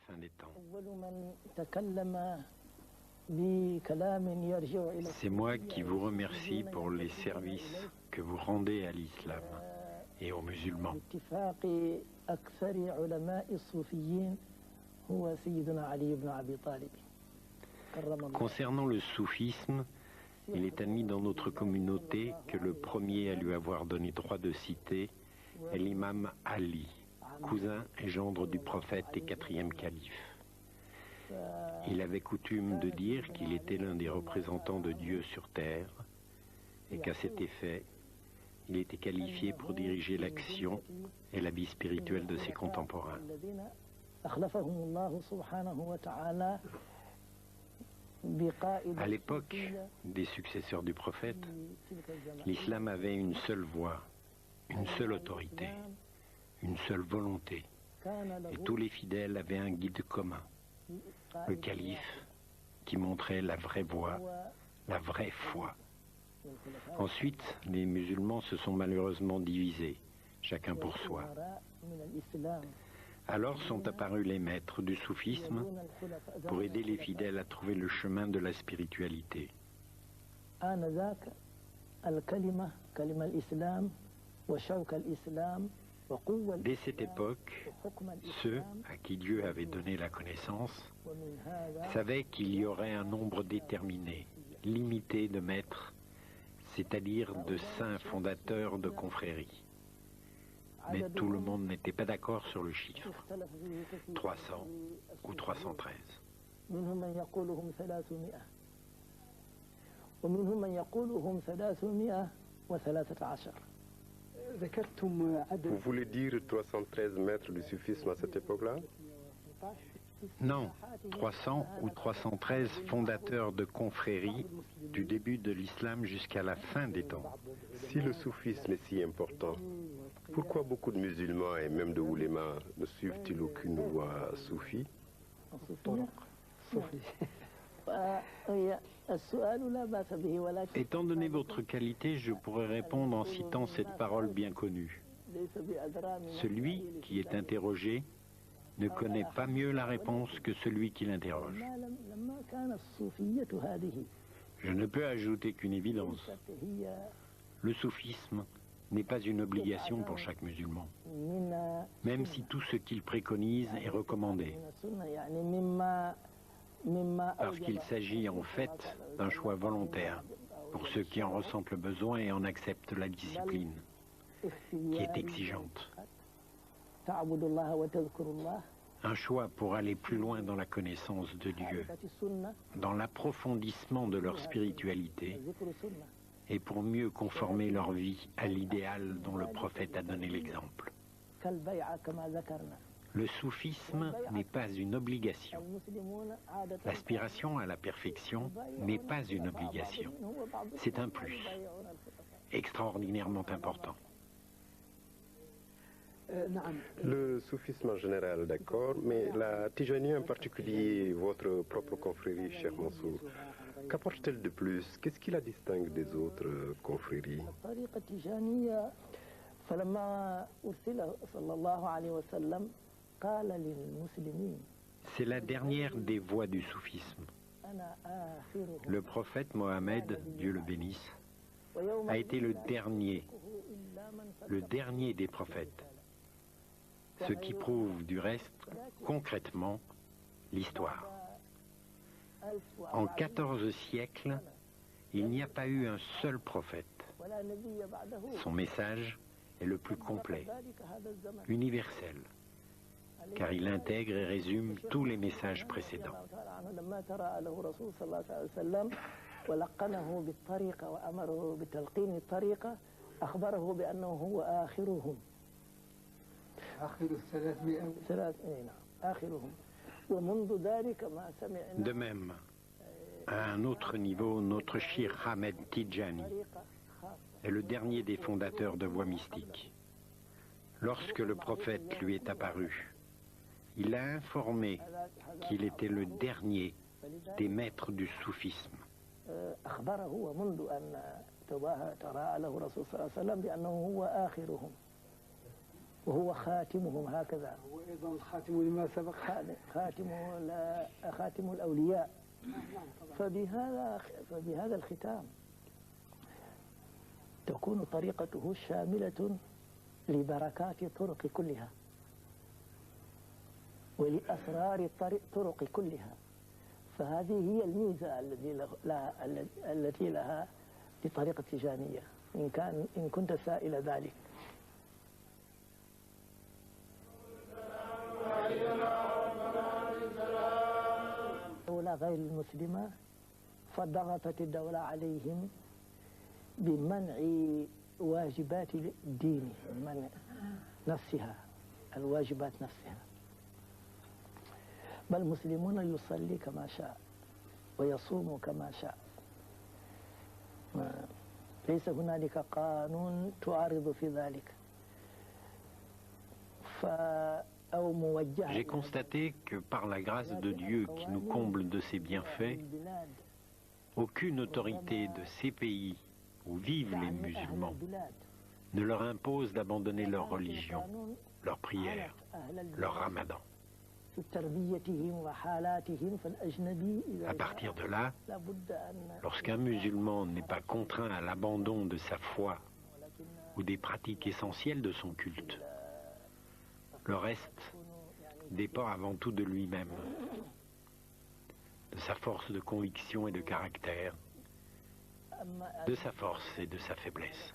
fin des temps. C'est moi qui vous remercie pour les services que vous rendez à l'islam et aux musulmans. Concernant le soufisme, il est admis dans notre communauté que le premier à lui avoir donné droit de cité est l'imam Ali, cousin et gendre du prophète et quatrième calife. Il avait coutume de dire qu'il était l'un des représentants de Dieu sur terre et qu'à cet effet, il était qualifié pour diriger l'action et la vie spirituelle de ses contemporains. À l'époque des successeurs du prophète, l'islam avait une seule voie, une seule autorité, une seule volonté, et tous les fidèles avaient un guide commun, le calife, qui montrait la vraie voie, la vraie foi. Ensuite, les musulmans se sont malheureusement divisés, chacun pour soi. Alors sont apparus les maîtres du soufisme pour aider les fidèles à trouver le chemin de la spiritualité. Dès cette époque, ceux à qui Dieu avait donné la connaissance savaient qu'il y aurait un nombre déterminé, limité de maîtres, c'est-à-dire de saints fondateurs de confréries. Mais tout le monde n'était pas d'accord sur le chiffre, 300 ou 313. Vous voulez dire 313 maîtres du soufisme à cette époque-là? Non, 300 ou 313 fondateurs de confréries du début de l'islam jusqu'à la fin des temps. Si le soufisme est si important, pourquoi beaucoup de musulmans et même de oulémas ne suivent-ils aucune voie soufie? Étant donné votre qualité, je pourrais répondre en citant cette parole bien connue. Celui qui est interrogé ne connaît pas mieux la réponse que celui qui l'interroge. Je ne peux ajouter qu'une évidence. Le soufisme n'est pas une obligation pour chaque musulman, même si tout ce qu'il préconise est recommandé, parce qu'il s'agit en fait d'un choix volontaire pour ceux qui en ressentent le besoin et en acceptent la discipline, qui est exigeante. Un choix pour aller plus loin dans la connaissance de Dieu, dans l'approfondissement de leur spiritualité et pour mieux conformer leur vie à l'idéal dont le prophète a donné l'exemple. Le soufisme n'est pas une obligation. L'aspiration à la perfection n'est pas une obligation. C'est un plus, extraordinairement important. Le soufisme en général, d'accord, mais la Tijani en particulier, votre propre confrérie, cher Mansour, qu'apporte-t-elle de plus? Qu'est-ce qui la distingue des autres confréries? C'est la dernière des voies du soufisme. Le prophète Mohammed, Dieu le bénisse, a été le dernier des prophètes. Ce qui prouve du reste, concrètement, l'histoire. En 14 siècles, il n'y a pas eu un seul prophète. Son message est le plus complet, universel, car il intègre et résume tous les messages précédents. De même, à un autre niveau, notre Cheikh Ahmed Tidjani est le dernier des fondateurs de voies mystiques. Lorsque le prophète lui est apparu, il a informé qu'il était le dernier des maîtres du soufisme. وهو خاتمهم هكذا. هو أيضا الخاتم لما سبق. خاتم الأولياء. فبهذا الختام تكون طريقته شاملة لبركات الطرق كلها ولأسرار الطرق كلها. فهذه هي الميزة التي لها لطريقة التجانية إن كنت سائل ذلك. الدولة غير المسلمة فضغطت الدولة عليهم بمنع واجبات الدين، منع نفسها، الواجبات نفسها. بل المسلمون يصلي كما شاء ويصوم كما شاء، ليس هنالك قانون تعارض في ذلك. J'ai constaté que par la grâce de Dieu qui nous comble de ses bienfaits, aucune autorité de ces pays où vivent les musulmans ne leur impose d'abandonner leur religion, leur prière, leur ramadan. À partir de là, lorsqu'un musulman n'est pas contraint à l'abandon de sa foi ou des pratiques essentielles de son culte, le reste dépend avant tout de lui-même, de sa force de conviction et de caractère, de sa force et de sa faiblesse.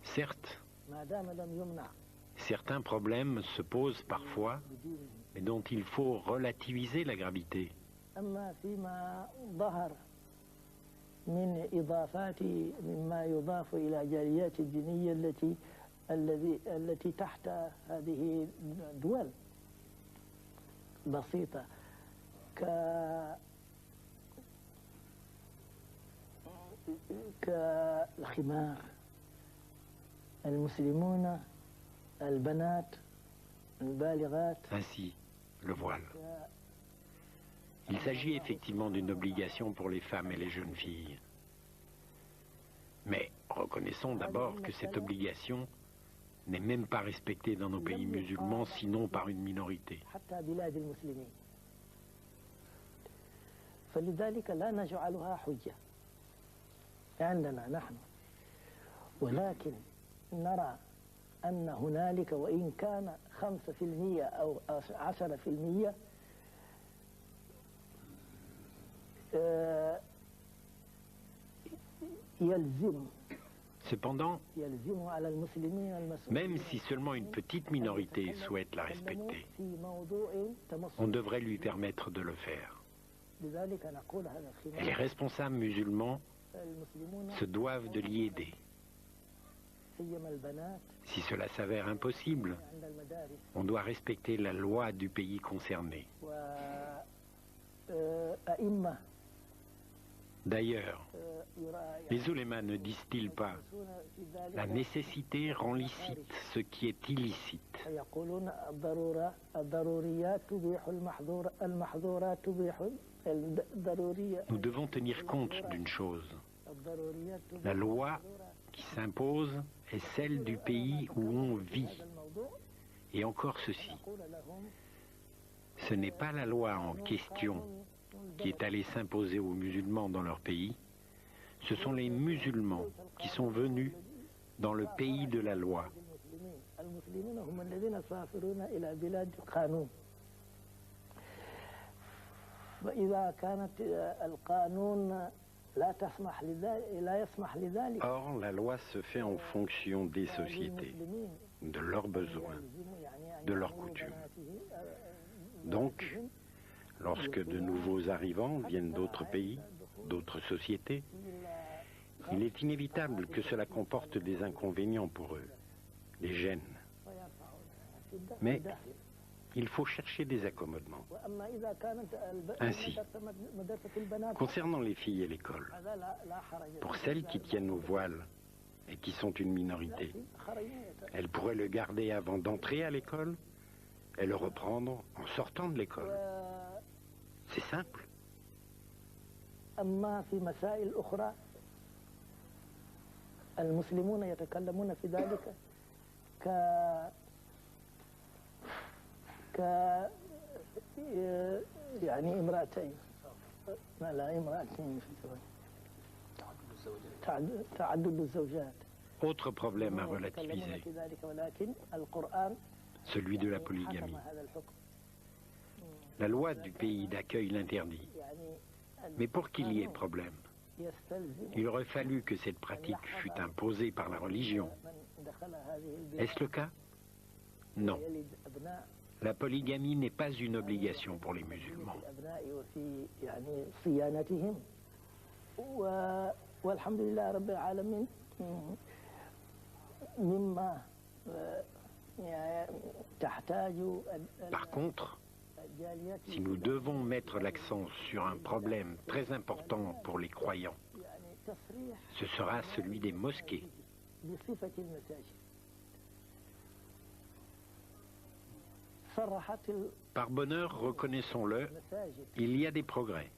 Certes, certains problèmes se posent parfois, mais dont il faut relativiser la gravité. من إضافات مما يضاف إلى جاليات الدينية التي تحت هذه الدول بسيطة كالخمار، المسلمون البنات البالغات. Ainsi, le voile. Il s'agit effectivement d'une obligation pour les femmes et les jeunes filles. Mais reconnaissons d'abord que cette obligation n'est même pas respectée dans nos pays musulmans, sinon par une minorité. فلذلك لا نجعلها حجة عندنا نحن، ولكن نرى أن هنالك وإن كان 5% أو 10% Cependant, même si seulement une petite minorité souhaite la respecter, on devrait lui permettre de le faire. Et les responsables musulmans se doivent de l'y aider. Si cela s'avère impossible, on doit respecter la loi du pays concerné. D'ailleurs, les oulémas ne disent-ils pas « La nécessité rend licite ce qui est illicite ». Nous devons tenir compte d'une chose. La loi qui s'impose est celle du pays où on vit. Et encore ceci. Ce n'est pas la loi en question qui est allée s'imposer aux musulmans dans leur pays. Ce sont les musulmans qui sont venus dans le pays de la loi. Or, la loi se fait en fonction des sociétés, de leurs besoins, de leurs coutumes. Donc, lorsque de nouveaux arrivants viennent d'autres pays, d'autres sociétés, il est inévitable que cela comporte des inconvénients pour eux, des gênes. Mais il faut chercher des accommodements. Ainsi, concernant les filles et l'école, pour celles qui tiennent au voile et qui sont une minorité, elles pourraient le garder avant d'entrer à l'école et le reprendre en sortant de l'école. C'est simple. أما في مسائل أخرى المسلمون يتكلمون في ذلك ك يعني امرأتين، لا امرأتين في الزواج، تعدد الزوجات. Autre problème à relativiser, celui de la polygamie. La loi du pays d'accueil l'interdit. Mais pour qu'il y ait problème, il aurait fallu que cette pratique fût imposée par la religion. Est-ce le cas? Non. La polygamie n'est pas une obligation pour les musulmans. Par contre, si nous devons mettre l'accent sur un problème très important pour les croyants, ce sera celui des mosquées. Par bonheur, reconnaissons-le, il y a des progrès.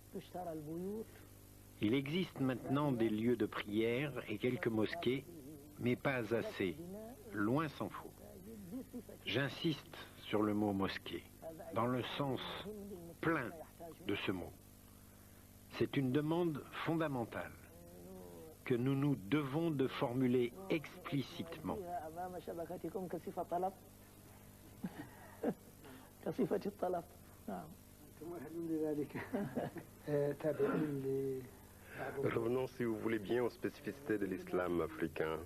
Il existe maintenant des lieux de prière et quelques mosquées, mais pas assez, loin s'en faut. J'insiste sur le mot mosquée, dans le sens plein de ce mot. C'est une demande fondamentale que nous nous devons de formuler explicitement. Revenons, si vous voulez bien, aux spécificités de l'islam africain.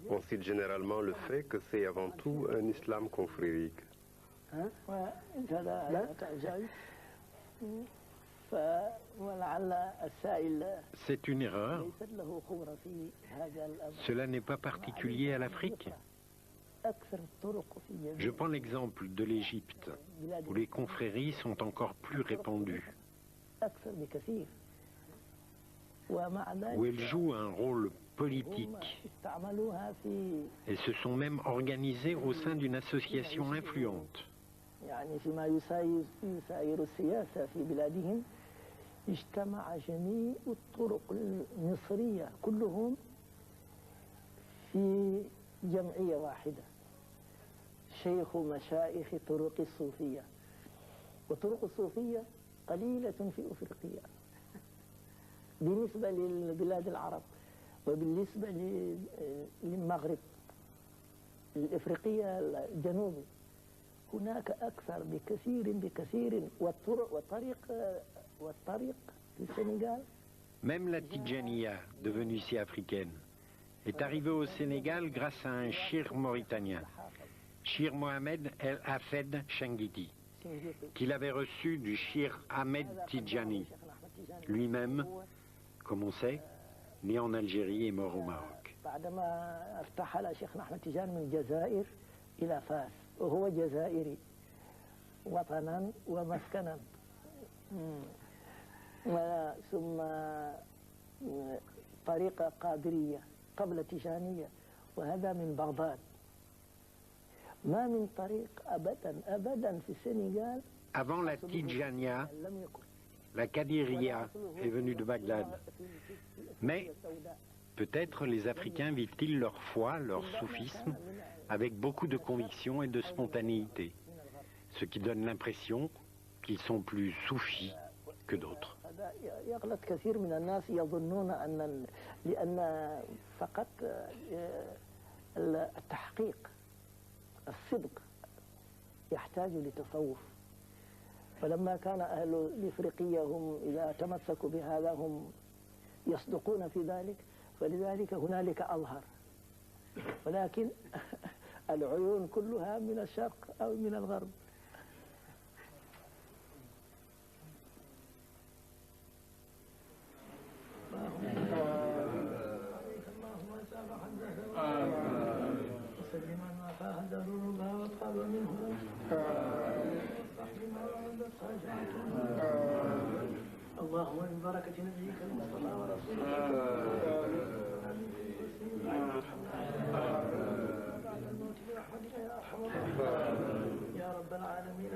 On cite généralement le fait que c'est avant tout un islam confrérique. C'est une erreur. Cela n'est pas particulier à l'Afrique. Je prends l'exemple de l'Égypte, où les confréries sont encore plus répandues, où elles jouent un rôle politique et se sont même organisées au sein d'une association influente. شيخ مشايخ طرق الصوفية، وطرق الصوفية قليلة في أفريقيا بالنسبة للبلاد العرب وبالنسبة للمغرب الإفريقية الجنوبي. هناك أكثر بكثير والطريق في السنغال. Même la Tidjaniya, devenue si africaine, est arrivée au Sénégal grâce à un shir mauritanien, Shir Mohamed El Hafed Changiti, qu'il avait reçu du shir Ahmed Tidjani, lui-même, comme on sait, né en Algérie et mort au Maroc. Avant la Tidjaniya, la Kadiriya est venue de Bagdad. Mais peut-être les Africains vivent-ils leur foi, leur soufisme, avec beaucoup de conviction et de spontanéité, ce qui donne l'impression qu'ils sont plus soufis que d'autres. الصدق يحتاج لتصوف، فلما كان أهل الإفريقية هم إذا تمسكوا بهذا هم يصدقون في ذلك، فلذلك هنالك أظهر، ولكن العيون كلها من الشرق أو من الغرب. اللهم من بركة نبيك المصطفى ورسولك بعد الموت برحمتك يا أرحم الراحمين يا رب العالمين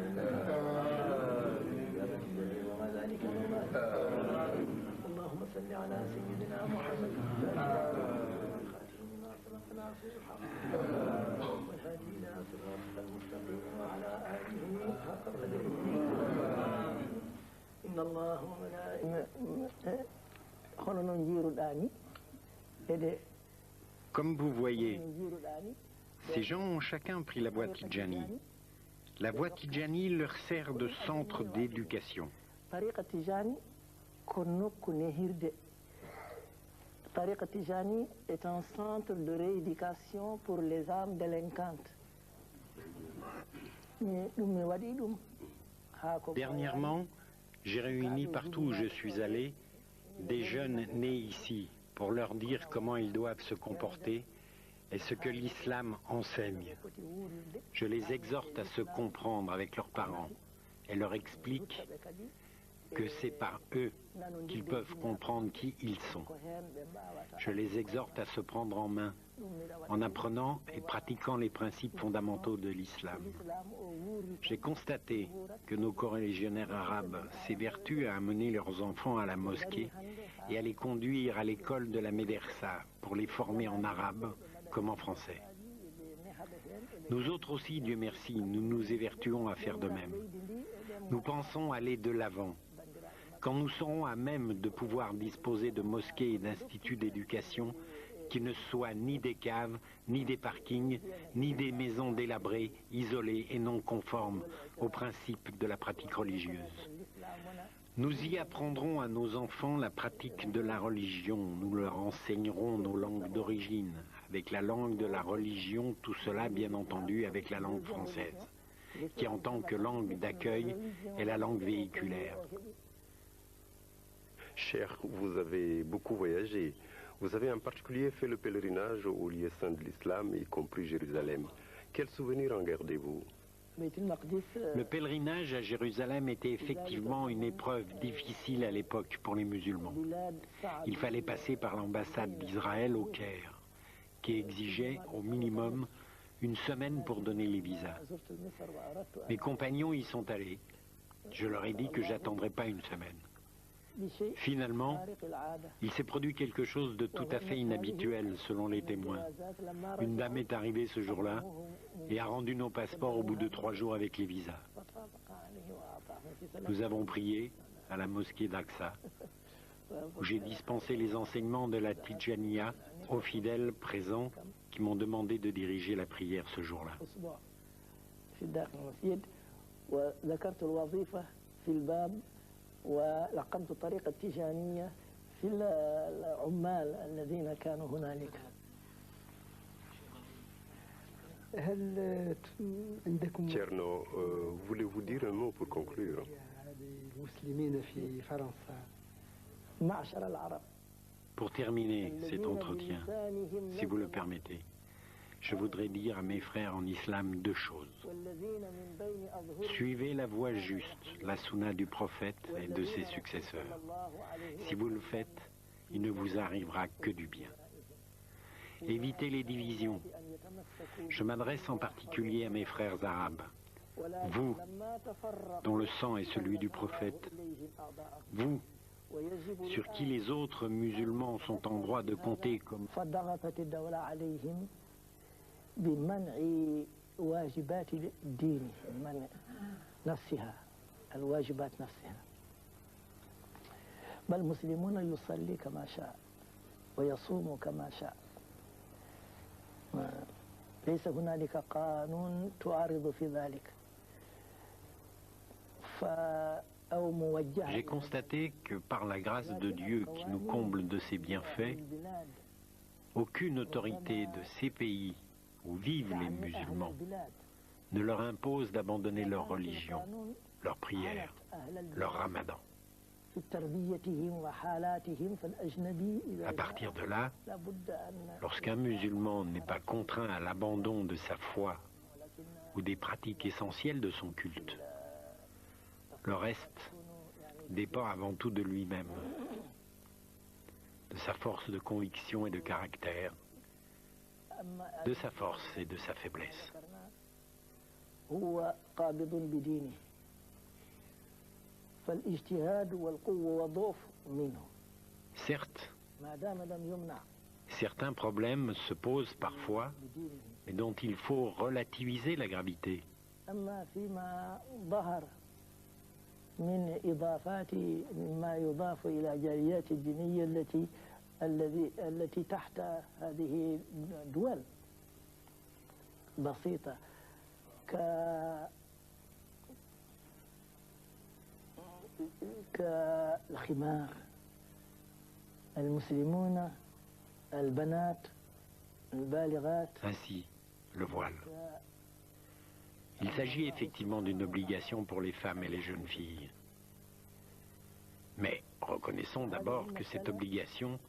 وما ذلك من الله Comme vous voyez, ces gens ont chacun pris la voie Tidjani. La voie Tidjani leur sert de centre d'éducation. Tariqa Tidjani est un centre de rééducation pour les âmes délinquantes. Dernièrement, j'ai réuni partout où je suis allé des jeunes nés ici pour leur dire comment ils doivent se comporter et ce que l'islam enseigne. Je les exhorte à se comprendre avec leurs parents et leur explique que c'est par eux qu'ils peuvent comprendre qui ils sont. Je les exhorte à se prendre en main en apprenant et pratiquant les principes fondamentaux de l'islam. J'ai constaté que nos coreligionnaires arabes s'évertuent à amener leurs enfants à la mosquée et à les conduire à l'école de la médersa pour les former en arabe comme en français. Nous autres aussi, Dieu merci, nous nous évertuons à faire de même. Nous pensons aller de l'avant. Quand nous serons à même de pouvoir disposer de mosquées et d'instituts d'éducation qui ne soient ni des caves, ni des parkings, ni des maisons délabrées, isolées et non conformes aux principes de la pratique religieuse. Nous y apprendrons à nos enfants la pratique de la religion, nous leur enseignerons nos langues d'origine, avec la langue de la religion, tout cela bien entendu avec la langue française, qui en tant que langue d'accueil est la langue véhiculaire. Cher, vous avez beaucoup voyagé. Vous avez en particulier fait le pèlerinage au lieu saint de l'islam, y compris Jérusalem. Quels souvenirs en gardez-vous? Le pèlerinage à Jérusalem était effectivement une épreuve difficile à l'époque pour les musulmans. Il fallait passer par l'ambassade d'Israël au Caire, qui exigeait au minimum une semaine pour donner les visas. Mes compagnons y sont allés. Je leur ai dit que j'attendrais pas une semaine. Finalement, il s'est produit quelque chose de tout à fait inhabituel selon les témoins. Une dame est arrivée ce jour-là et a rendu nos passeports au bout de 3 jours avec les visas. Nous avons prié à la mosquée d'Aqsa, où j'ai dispensé les enseignements de la Tidjaniya aux fidèles présents qui m'ont demandé de diriger la prière ce jour-là. ولقمت الطريقة التيجانية في العمال الذين كانوا هنالك. Tcherno, voulez-vous dire un mot pour conclure? Pour terminer cet entretien, si vous le permettez, je voudrais dire à mes frères en islam 2 choses. Suivez la voie juste, la sunna du prophète et de ses successeurs. Si vous le faites, il ne vous arrivera que du bien. Évitez les divisions. Je m'adresse en particulier à mes frères arabes. Vous, dont le sang est celui du prophète. Vous, sur qui les autres musulmans sont en droit de compter comme... بمنع واجبات الدين، منع نفسها الواجبات نفسها. بل المسلمون يصلي كما شاء ويصوم كما شاء. ليس هنالك قانون تعارض في ذلك. J'ai constaté que par la grâce de Dieu qui nous comble de ses bienfaits, aucune autorité de ces pays où vivent les musulmans ne leur impose d'abandonner leur religion, leur prière, leur ramadan. À partir de là, lorsqu'un musulman n'est pas contraint à l'abandon de sa foi ou des pratiques essentielles de son culte, le reste dépend avant tout de lui-même, de sa force de conviction et de caractère, de sa force et de sa faiblesse. Certes, certains problèmes se posent parfois, mais dont il faut relativiser la gravité. من إضافات ما يضاف إلى جاليات الدينية التي تحت هذه الدول بسيطة كالخمار المسلمون البنات البالغات. Ainsi, le voile. Il s'agit effectivement d'une obligation pour les femmes et les jeunes filles. Mais reconnaissons d'abord que cette obligation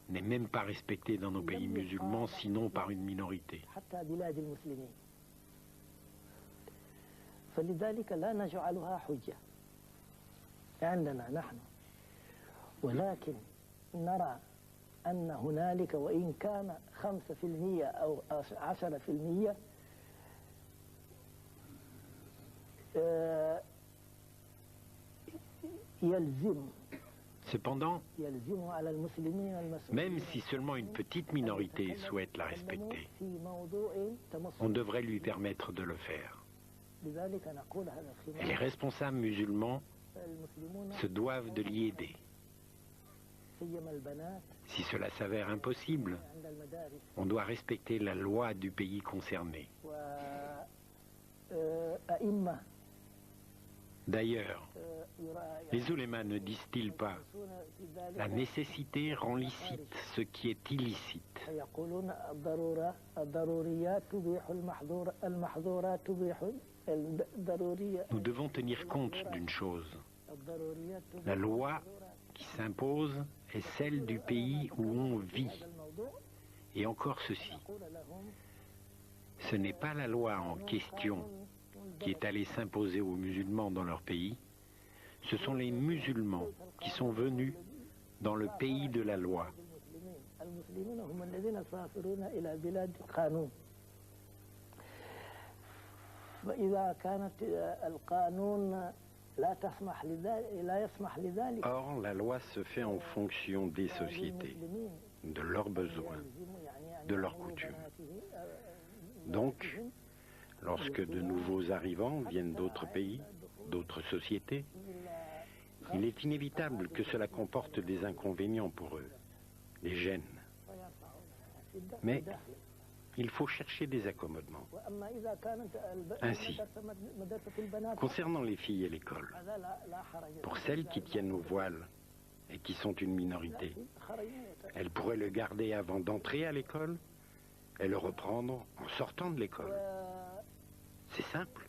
n'est même pas respectée dans nos pays musulmans, sinon par une minorité. فلذلك لا نجعلها حجة عندنا نحن، ولكن نرى أن هنالك وإن كان 5% أو 10% يلزم. Cependant, même si seulement une petite minorité souhaite la respecter, on devrait lui permettre de le faire. Et les responsables musulmans se doivent de l'y aider. Si cela s'avère impossible, on doit respecter la loi du pays concerné. D'ailleurs, les oulémas ne disent-ils pas « La nécessité rend licite ce qui est illicite ». Nous devons tenir compte d'une chose. La loi qui s'impose est celle du pays où on vit. Et encore ceci. Ce n'est pas la loi en question qui est allée s'imposer aux musulmans dans leur pays. Ce sont les musulmans qui sont venus dans le pays de la loi. Or, la loi se fait en fonction des sociétés, de leurs besoins, de leurs coutumes. Donc, lorsque de nouveaux arrivants viennent d'autres pays, d'autres sociétés, il est inévitable que cela comporte des inconvénients pour eux, des gênes. Mais il faut chercher des accommodements. Ainsi, concernant les filles et l'école, pour celles qui tiennent au voile et qui sont une minorité, elles pourraient le garder avant d'entrer à l'école et le reprendre en sortant de l'école. C'est simple.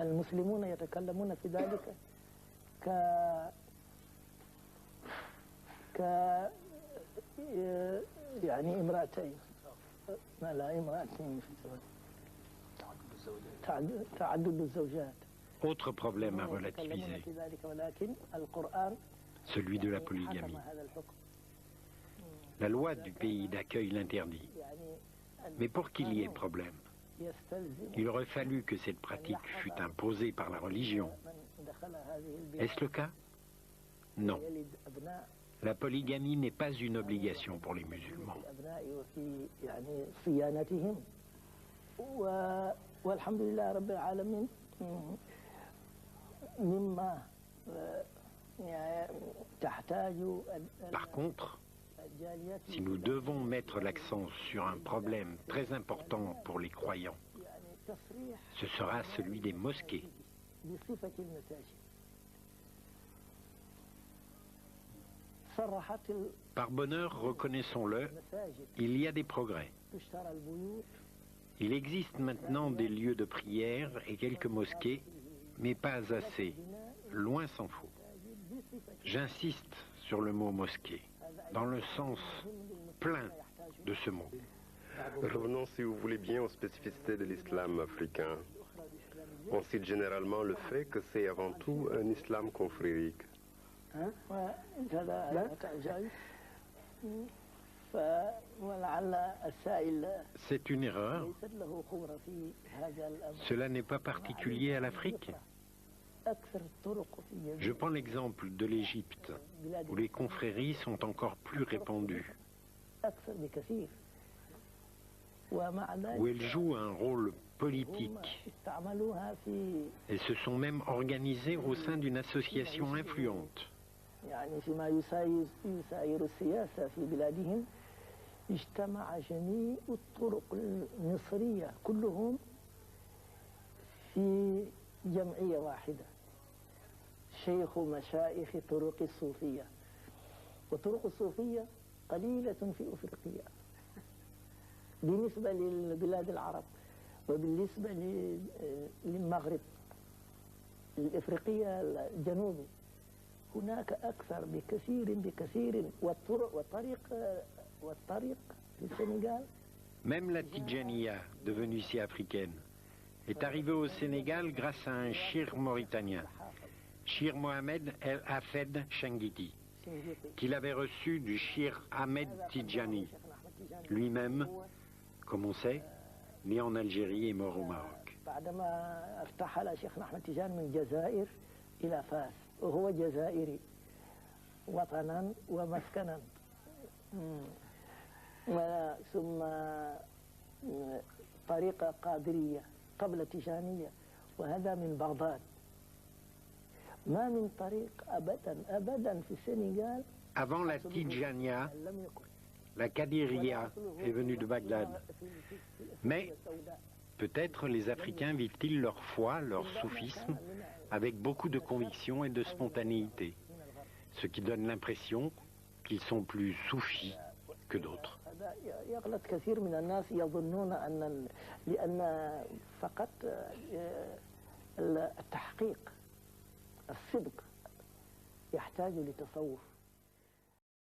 المسلمون يتكلمون في ذلك يعني امرأتين لا امرأتين في الزواج تعدد الزوجات. Autre problème à relativiser, celui de la polygamie. La loi du pays d'accueil l'interdit. Mais pour qu'il y ait problème, il aurait fallu que cette pratique fût imposée par la religion. Est-ce le cas? Non. La polygamie n'est pas une obligation pour les musulmans. Par contre, si nous devons mettre l'accent sur un problème très important pour les croyants, ce sera celui des mosquées. Par bonheur, reconnaissons-le, il y a des progrès. Il existe maintenant des lieux de prière et quelques mosquées, mais pas assez, loin s'en faut. J'insiste sur le mot mosquée, dans le sens plein de ce mot. Revenons, si vous voulez bien, aux spécificités de l'islam africain. On cite généralement le fait que c'est avant tout un islam confrérique. C'est une erreur. Cela n'est pas particulier à l'Afrique. Je prends l'exemple de l'Égypte, où les confréries sont encore plus répandues. où elles jouent un rôle politique. Elles se sont même organisées au sein d'une association influente. يعني فيما يساير السياسة في بلادهم اجتمع جميع الطرق المصرية كلهم في جمعية واحدة شيخ مشايخ طرق الصوفية وطرق الصوفية قليلة في أفريقيا بالنسبة للبلاد العرب وبالنسبة للمغرب الإفريقية الجنوبي هناك أكثر بكثير والطريق في السنغال. Même la Tidjaniya, devenue si africaine, est arrivée au Sénégal grâce à un shir mauritanien, Shir Mohamed El Hafed Changiti, qu'il avait reçu du shir Ahmed Tidjani, lui-même, comme on sait, né en Algérie et mort au Maroc. بعدما ارتحل شيخنا أحمد تيجان من الجزائر إلى فاس وهو جزائري وطنا ومسكنا ثم طريقة قادرية قبل تيجانية وهذا من بغداد ما من طريق أبدا في السنغال. Avant la Tidjaniya, la Kadiriya est venue de Bagdad. Mais peut-être les Africains vivent-ils leur foi, leur soufisme, avec beaucoup de conviction et de spontanéité, ce qui donne l'impression qu'ils sont plus soufis que d'autres. يغلط كثير من الناس يظنون لأن فقط التحقيق الصدق يحتاج لتصوف